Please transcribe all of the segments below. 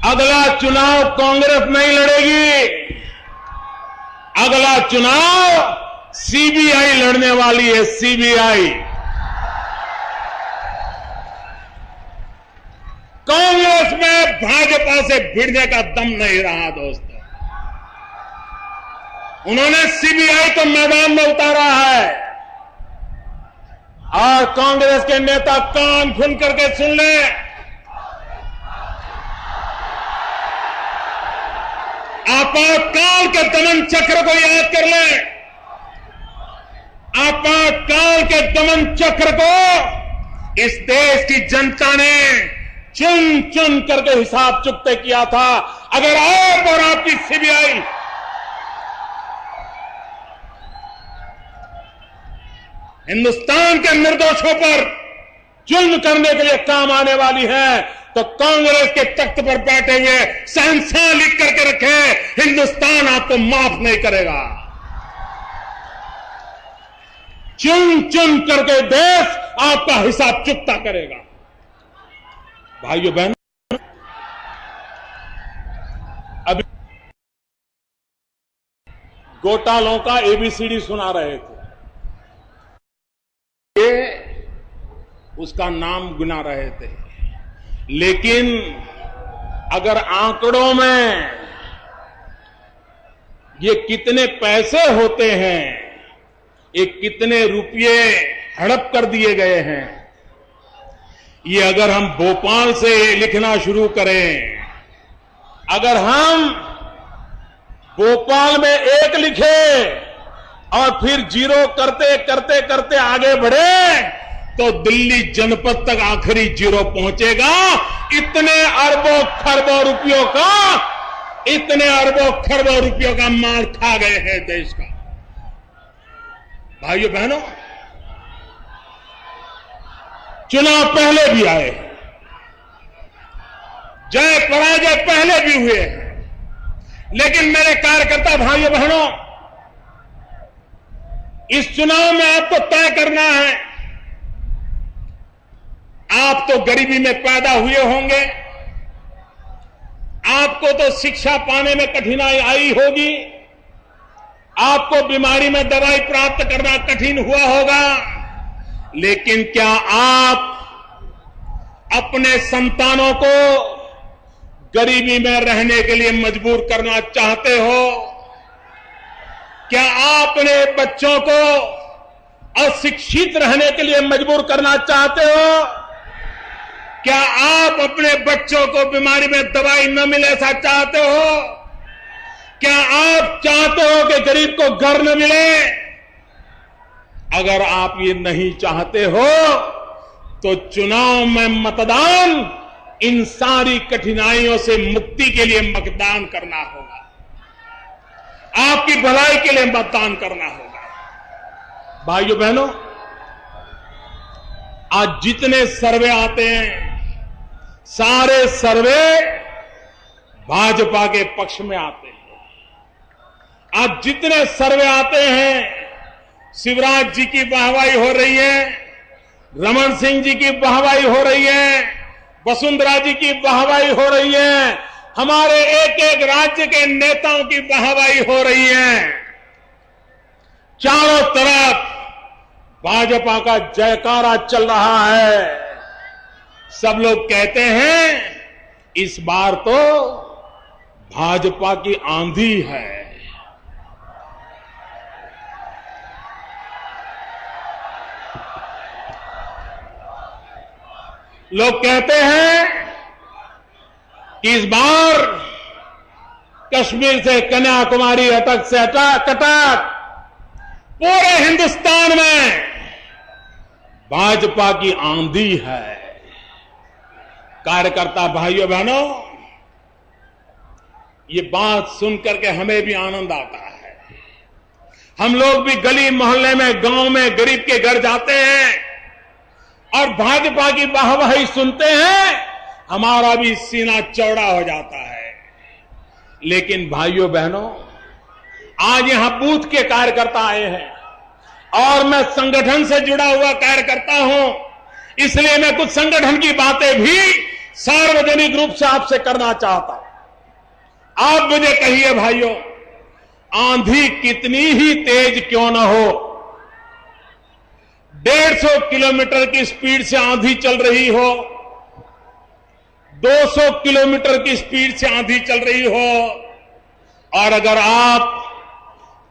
अगला चुनाव कांग्रेस नहीं लड़ेगी, अगला चुनाव सीबीआई लड़ने वाली है। सीबीआई कांग्रेस में भाजपा से भिड़ने का दम नहीं रहा दोस्तों। उन्होंने सीबीआई को मैदान में उतारा है और कांग्रेस के नेता कान खोल करके सुन ले, आपातकाल के दमन चक्र को याद कर ले। आपातकाल के दमन चक्र को इस देश की जनता ने चुन चुन करके हिसाब चुकते किया था। अगर आप और आपकी सीबीआई हिंदुस्तान के निर्दोषों पर जुल्म करने के लिए काम आने वाली है तो कांग्रेस के तख्त पर बैठे हुए शहंशाह लिख करके रखे, हिंदुस्तान आपको माफ नहीं करेगा। चुन चुन करके देश आपका हिसाब चुकता करेगा। भाइयों बहनों, अभी घोटालों का एबीसीडी सुना रहे थे, ये उसका नाम गिना रहे थे, लेकिन अगर आंकड़ों में ये कितने पैसे होते हैं, ये कितने रुपये हड़प कर दिए गए हैं, ये अगर हम भोपाल से लिखना शुरू करें, अगर हम भोपाल में एक लिखे और फिर जीरो करते करते करते आगे बढ़े तो दिल्ली जनपद तक आखिरी जीरो पहुंचेगा। इतने अरबों खरबों रुपयों का, इतने अरबों खरबों रुपयों का माल खा गए हैं देश का। भाइयों बहनों, चुनाव पहले भी आए, जय पराजय पहले भी हुए, लेकिन मेरे कार्यकर्ता भाइयों बहनों, इस चुनाव में आपको तय करना है। आप तो गरीबी में पैदा हुए होंगे, आपको तो शिक्षा पाने में कठिनाई आई होगी, आपको बीमारी में दवाई प्राप्त करना कठिन हुआ होगा, लेकिन क्या आप अपने संतानों को गरीबी में रहने के लिए मजबूर करना चाहते हो? क्या आप अपने बच्चों को अशिक्षित रहने के लिए मजबूर करना चाहते हो? क्या आप अपने बच्चों को बीमारी में दवाई न मिले ऐसा चाहते हो? क्या आप चाहते हो कि गरीब को घर न मिले? अगर आप ये नहीं चाहते हो तो चुनाव में मतदान इन सारी कठिनाइयों से मुक्ति के लिए मतदान करना होगा, आपकी भलाई के लिए मतदान करना होगा। भाइयों बहनों, आज जितने सर्वे आते हैं, सारे सर्वे भाजपा के पक्ष में आते हैं। आज जितने सर्वे आते हैं, शिवराज जी की वाहवाही हो रही है, रमन सिंह जी की वाहवाही हो रही है, वसुंधरा जी की वाहवाही हो रही है, हमारे एक एक राज्य के नेताओं की वाहवाही हो रही है। चारों तरफ भाजपा का जयकारा चल रहा है। सब लोग कहते हैं इस बार तो भाजपा की आंधी है। लोग कहते हैं कि इस बार कश्मीर से कन्याकुमारी अटक से कटक पूरे हिंदुस्तान में भाजपा की आंधी है। कार्यकर्ता भाइयों बहनों, ये बात सुनकर के हमें भी आनंद आता है। हम लोग भी गली मोहल्ले में, गांव में गरीब के घर जाते हैं और भाजपा की वाहवाही सुनते हैं, हमारा भी सीना चौड़ा हो जाता है। लेकिन भाइयों बहनों, आज यहां बूथ के कार्यकर्ता आए हैं और मैं संगठन से जुड़ा हुआ कार्यकर्ता हूं, इसलिए मैं कुछ संगठन की बातें भी सार्वजनिक रूप से आपसे करना चाहता हूं। आप मुझे कहिए भाइयों, आंधी कितनी ही तेज क्यों न हो, 150 किलोमीटर की स्पीड से आंधी चल रही हो, 200 किलोमीटर की स्पीड से आंधी चल रही हो, और अगर आप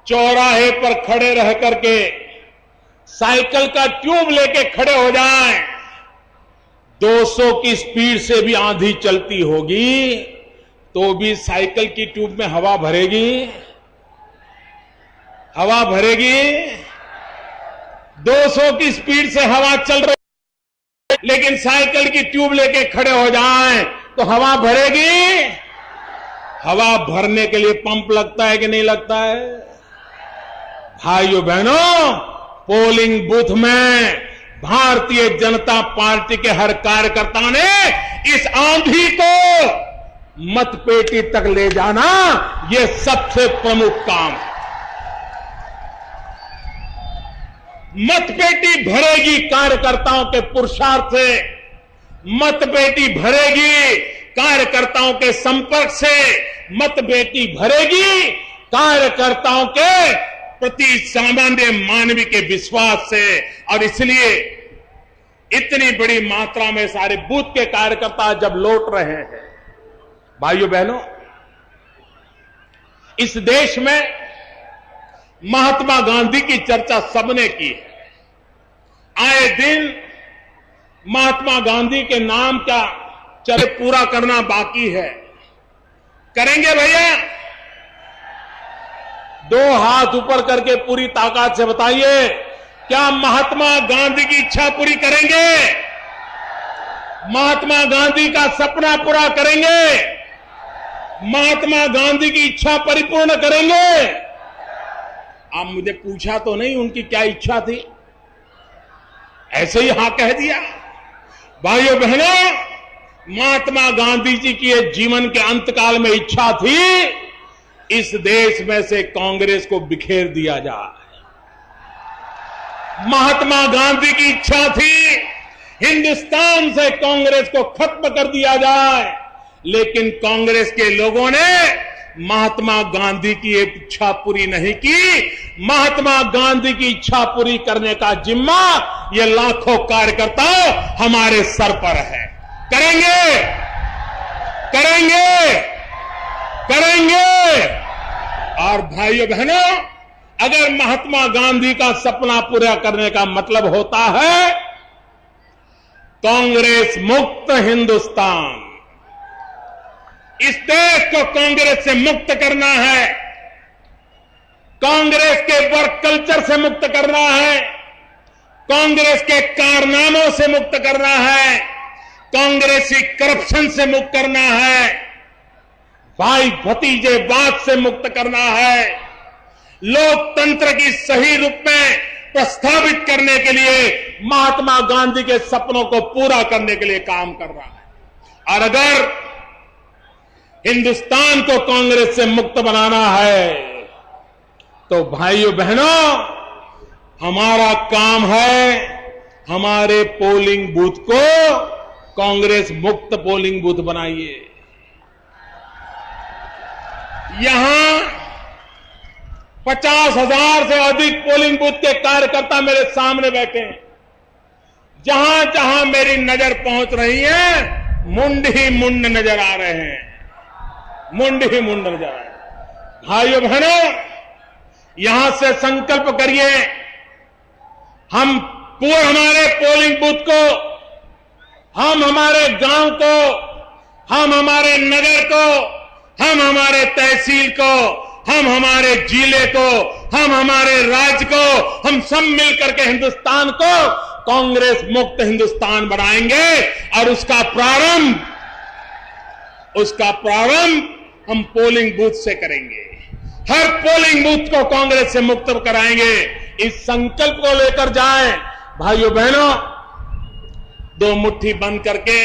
चौराहे पर खड़े रह करके साइकिल का ट्यूब लेके खड़े हो जाएं, 200 की स्पीड से भी आंधी चलती होगी तो भी साइकिल की ट्यूब में हवा भरेगी? हवा भरेगी? 200 की स्पीड से हवा चल रही, लेकिन साइकिल की ट्यूब लेके खड़े हो जाएं तो हवा भरेगी? हवा भरने के लिए पंप लगता है कि नहीं लगता है? भाइयों बहनों, पोलिंग बूथ में भारतीय जनता पार्टी के हर कार्यकर्ता ने इस आंधी को मतपेटी तक ले जाना, यह सबसे प्रमुख काम है। मतपेटी भरेगी कार्यकर्ताओं के पुरुषार्थ से, मतपेटी भरेगी कार्यकर्ताओं के संपर्क से, मतपेटी भरेगी कार्यकर्ताओं के प्रति सामान्य मानवीय के विश्वास से। और इसलिए इतनी बड़ी मात्रा में सारे बूथ के कार्यकर्ता जब लौट रहे हैं, भाइयों बहनों, इस देश में महात्मा गांधी की चर्चा सबने की है। आए दिन महात्मा गांधी के नाम का चर्चा पूरा करना बाकी है। करेंगे भैया? 2 हाथ ऊपर करके पूरी ताकत से बताइए, क्या महात्मा गांधी की इच्छा पूरी करेंगे? महात्मा गांधी का सपना पूरा करेंगे? महात्मा गांधी की इच्छा परिपूर्ण करेंगे? आप मुझे पूछा तो नहीं उनकी क्या इच्छा थी, ऐसे ही हां कह दिया। भाइयों बहनों, महात्मा गांधी जी की जीवन के अंतकाल में इच्छा थी इस देश में से कांग्रेस को बिखेर दिया जाए। महात्मा गांधी की इच्छा थी हिंदुस्तान से कांग्रेस को खत्म कर दिया जाए, लेकिन कांग्रेस के लोगों ने महात्मा गांधी की एक इच्छा पूरी नहीं की। महात्मा गांधी की इच्छा पूरी करने का जिम्मा ये लाखों कार्यकर्ता हमारे सर पर है। करेंगे, करेंगे, करेंगे। और भाइयों बहनों, अगर महात्मा गांधी का सपना पूरा करने का मतलब होता है कांग्रेस मुक्त हिंदुस्तान, इस देश को कांग्रेस से मुक्त करना है, कांग्रेस के वर्क कल्चर से मुक्त करना है, कांग्रेस के कारनामों से मुक्त करना है, कांग्रेसी करप्शन से मुक्त करना है, भाई भतीजेवाद से मुक्त करना है, लोकतंत्र की सही रूप में प्रस्तावित करने के लिए महात्मा गांधी के सपनों को पूरा करने के लिए काम कर रहा है। और अगर हिंदुस्तान को कांग्रेस से मुक्त बनाना है तो भाइयों बहनों, हमारा काम है हमारे पोलिंग बूथ को कांग्रेस मुक्त पोलिंग बूथ बनाइए। यहां 50,000 से अधिक पोलिंग बूथ के कार्यकर्ता मेरे सामने बैठे हैं। जहां जहां मेरी नजर पहुंच रही है, मुंड ही मुंड नजर आ रहे हैं, मुंड ही मुंड नजर आ रहे हैं। भाइयों बहनों, यहां से संकल्प करिए, हम पूरे हमारे पोलिंग बूथ को, हम हमारे गांव को, हम हमारे नगर को, हम हमारे तहसील को, हम हमारे जिले को, हम हमारे राज्य को, हम सब मिलकर के हिंदुस्तान को कांग्रेस मुक्त हिंदुस्तान बनाएंगे। और उसका प्रारंभ हम पोलिंग बूथ से करेंगे। हर पोलिंग बूथ को कांग्रेस से मुक्त कराएंगे। इस संकल्प को लेकर जाएं। भाइयों बहनों, 2 मुट्ठी बंद करके,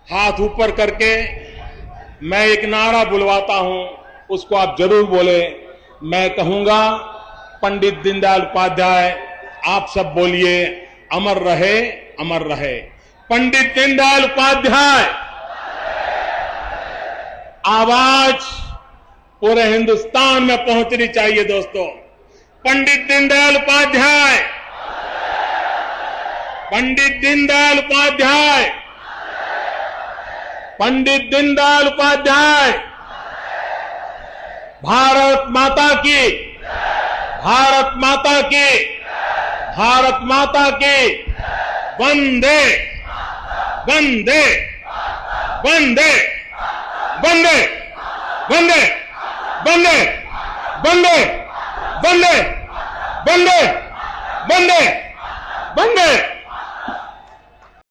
हाथ ऊपर करके मैं एक नारा बुलवाता हूं, उसको आप जरूर बोले। मैं कहूंगा, पंडित दीनदयाल उपाध्याय, आप सब बोलिए, अमर रहे, अमर रहे। पंडित दीनदयाल उपाध्याय आवाज पूरे हिंदुस्तान में पहुंचनी चाहिए दोस्तों। पंडित दीनदयाल उपाध्याय, पंडित दीनदयाल उपाध्याय, पंडित दीनदयाल उपाध्याय। भारत माता की, भारत माता की, भारत माता की। वंदे वंदे वंदे वंदे वंदे वंदे वंदे वंदे वंदे वंदे वंदे